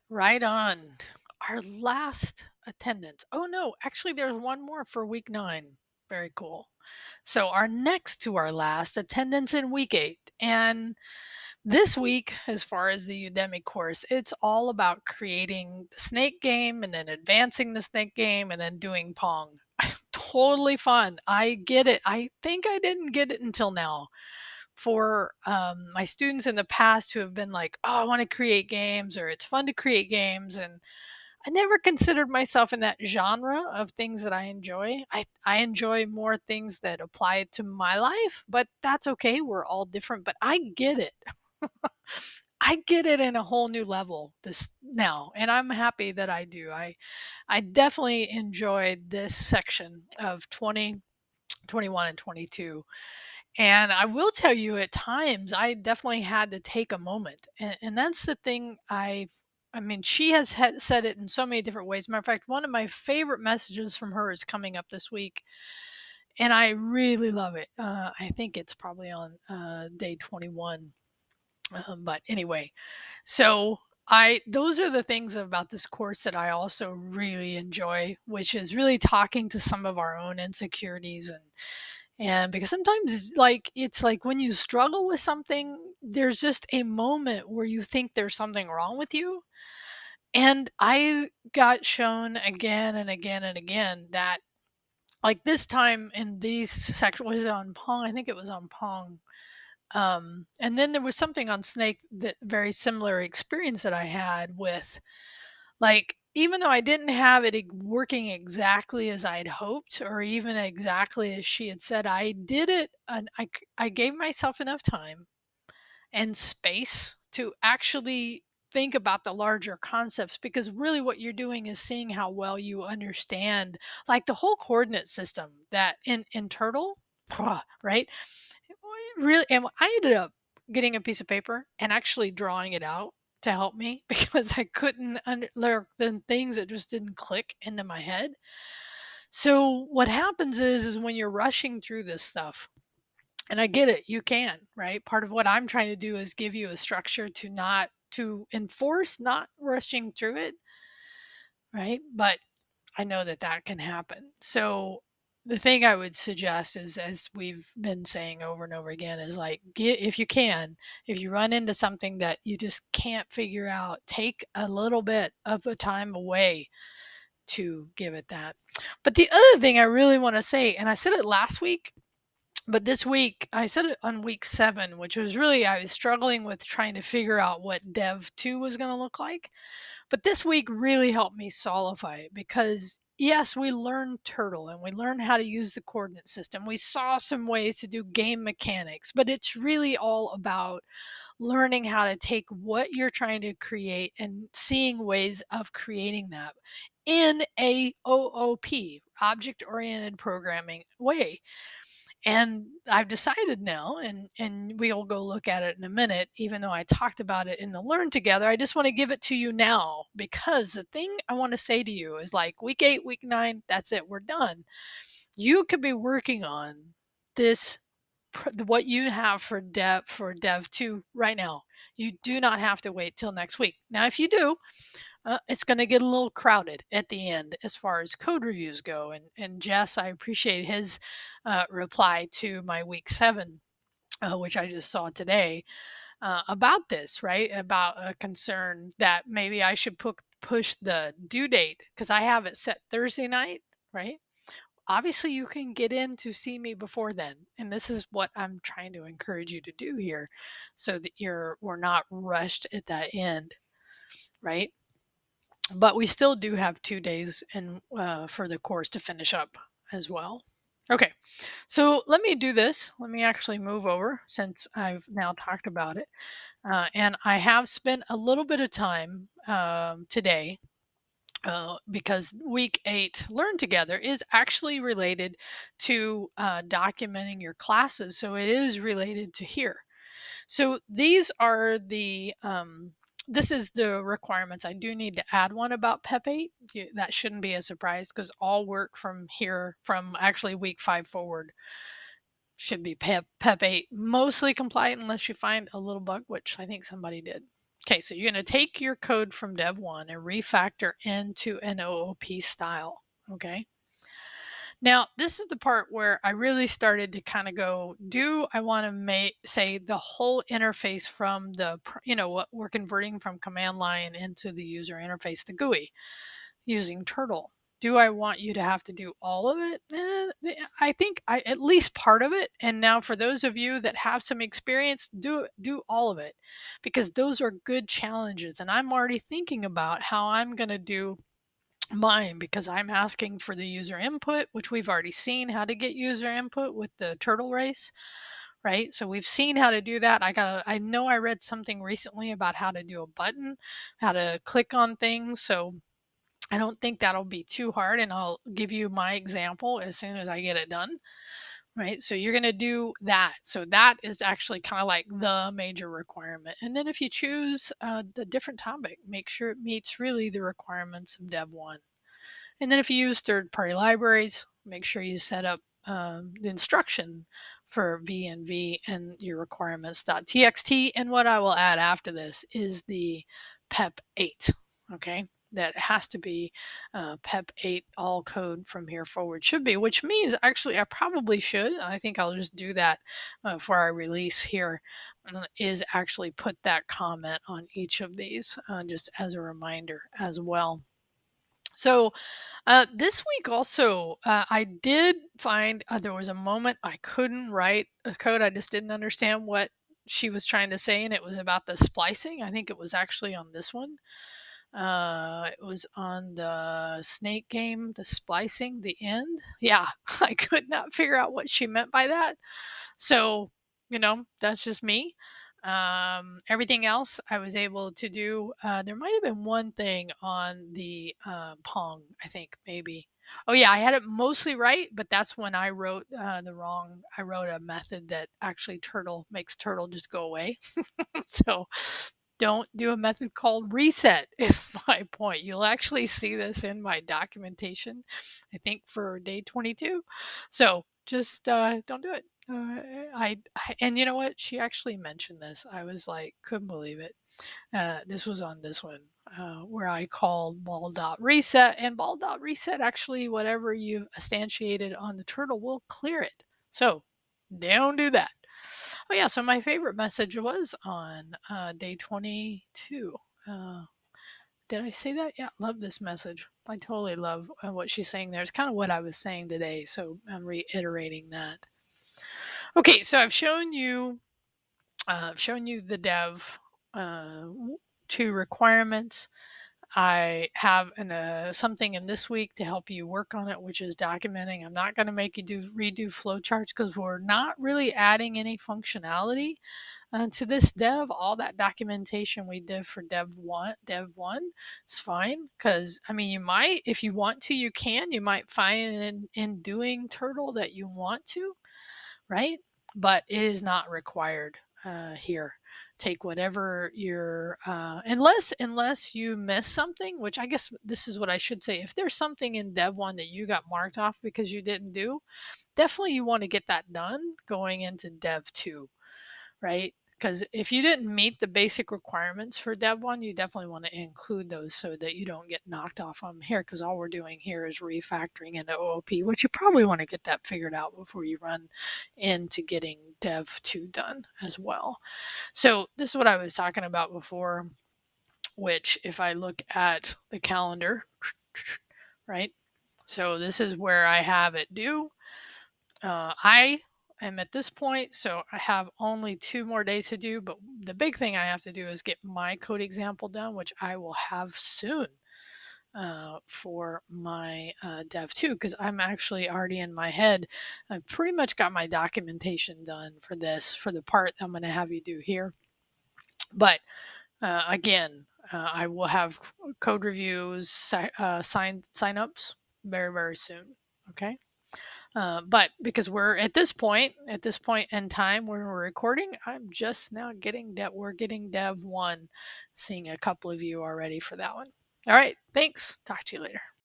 Right on. Our last attendance. Oh no, actually there's one more for week 9. Very cool. So our next to our last attendance in week 8. And this week, as far as the Udemy course, it's all about creating the snake game and then advancing the snake game and then doing Pong. Totally fun. I get it. I think I didn't get it until now. For my students in the past who have been like, oh, I want to create games or it's fun to create games. And I never considered myself in that genre of things that I enjoy. I enjoy more things that apply to my life, but that's okay. We're all different, but I get it. I get it in a whole new level this now, and I'm happy that I do. I definitely enjoyed this section of 20, 21, and 22. And I will tell you at times I definitely had to take a moment. And that's the thing I mean, she has said it in so many different ways. Matter of fact, one of my favorite messages from her is coming up this week, and I really love it. I think it's probably on day 21. But anyway, so I those are the things about this course that I also really enjoy, which is really talking to some of our own insecurities and because sometimes like it's like when you struggle with something, there's just a moment where you think there's something wrong with you. And I got shown again and again and again that like this time in these sections was it on Pong? I think it was on Pong. And then there was something on Snake that very similar experience that I had with like even though I didn't have it working exactly as I'd hoped or even exactly as she had said, I did it and I gave myself enough time and space to actually think about the larger concepts because really what you're doing is seeing how well you understand like the whole coordinate system that in turtle right really and I ended up getting a piece of paper and actually drawing it out to help me because I couldn't there the things that just didn't click into my head. So what happens is when you're rushing through this stuff, and I get it, you can, right? Part of what I'm trying to do is give you a structure to not to enforce not rushing through it, right? But I know that that can happen. So the thing I would suggest is, as we've been saying over and over again, is like get if you can, if you run into something that you just can't figure out, take a little bit of a time away to give it that. But the other thing I really want to say, and I said it last week, but this week I said it on week 7, which was really I was struggling with trying to figure out what Dev 2 was going to look like. But this week really helped me solidify it because yes, we learned Turtle and we learned how to use the coordinate system. We saw some ways to do game mechanics, but it's really all about learning how to take what you're trying to create and seeing ways of creating that in a OOP, object oriented programming way. And I've decided now, and we'll go look at it in a minute, even though I talked about it in the Learn Together, I just want to give it to you now because the thing I want to say to you is like week 8, week 9, that's it, we're done. You could be working on this what you have for dev 2 right now. You do not have to wait till next week. Now if you do, it's going to get a little crowded at the end as far as code reviews go. And Jess, I appreciate his reply to my week 7, which I just saw today about this, right? About a concern that maybe I should push the due date because I have it set Thursday night, right? Obviously, you can get in to see me before then, and this is what I'm trying to encourage you to do here, so that we're not rushed at that end, right? But we still do have 2 days and for the course to finish up as well. Okay, so let me do this. Let me actually move over since I've now talked about it. And I have spent a little bit of time today because week 8 Learn Together is actually related to documenting your classes. So it is related to here. So these are this is the requirements. I do need to add one about PEP 8. That shouldn't be a surprise because all work from here, from actually week 5 forward, should be PEP 8. Mostly compliant unless you find a little bug, which I think somebody did. Okay, so you're going to take your code from Dev 1 and refactor into an OOP style. Okay. Now, this is the part where I really started to kind of go, do I want to make, say, the whole interface from what we're converting from command line into the user interface, the GUI, using Turtle? Do I want you to have to do all of it? I think at least part of it. And now, for those of you that have some experience, do all of it, because those are good challenges. And I'm already thinking about how I'm going to do mine, because I'm asking for the user input, which we've already seen how to get user input with the turtle race, right? So we've seen how to do that. I know I read something recently about how to do a button, how to click on things. So I don't think that'll be too hard, and I'll give you my example as soon as I get it done, right? So you're going to do that. So that is actually kind of like the major requirement. And then if you choose the different topic, make sure it meets really the requirements of Dev 1. And then if you use third-party libraries, make sure you set up the instruction for V and your requirements.txt. And what I will add after this is the PEP8. Okay, that has to be PEP8 all code from here forward should be, which means actually I probably should. I think I'll just do that for our release here. Is actually put that comment on each of these just as a reminder as well. So this week also, I did find there was a moment I couldn't write a code. I just didn't understand what she was trying to say, and it was about the splicing. I think it was actually on this one. It was on the snake game, the splicing, the end. Yeah, I could not figure out what she meant by that. So, that's just me. Everything else I was able to do. There might have been one thing on the Pong, I think maybe. Oh yeah, I had it mostly right, but that's when I wrote the wrong. I wrote a method that actually turtle makes turtle just go away. So don't do a method called reset is my point. You'll actually see this in my documentation, I think for day 22. So just don't do it. And you know what? She actually mentioned this. I was like, couldn't believe it. This was on this one where I called ball dot reset, and ball dot reset actually, whatever you've instantiated on the turtle will clear it. So don't do that. Oh yeah, so my favorite message was on day 22. Uh, did I say that? Yeah, love this message. I totally love what she's saying there. It's kind of what I was saying today, so I'm reiterating that. Okay, so I've shown you the dev uh, 2 requirements. I have something in this week to help you work on it, which is documenting. I'm not going to make you redo flowcharts because we're not really adding any functionality to this dev. All that documentation we did for dev one is fine, because I mean, you might, if you want to, you might find in doing turtle that you want to, right? But it is not required here. Take whatever your unless you miss something, which I guess this is what I should say. If there's something in Dev 1 that you got marked off because you didn't do, definitely you want to get that done going into Dev 2, right? Because if you didn't meet the basic requirements for Dev 1, you definitely want to include those so that you don't get knocked off on here, because all we're doing here is refactoring into OOP, which you probably want to get that figured out before you run into getting Dev 2 done as well. So this is what I was talking about before, which if I look at the calendar, right? So this is where I have it due. I am at this point, so I have only 2 more days to do, but the big thing I have to do is get my code example done, which I will have soon for my Dev 2, because I'm actually already in my head. I've pretty much got my documentation done for this, for the part I'm going to have you do here. But again, I will have code reviews, sign-ups very, very soon. Okay. But because we're at this point in time where we're recording, I'm just now we're getting Dev 1, seeing a couple of you already for that one. All right, thanks. Talk to you later.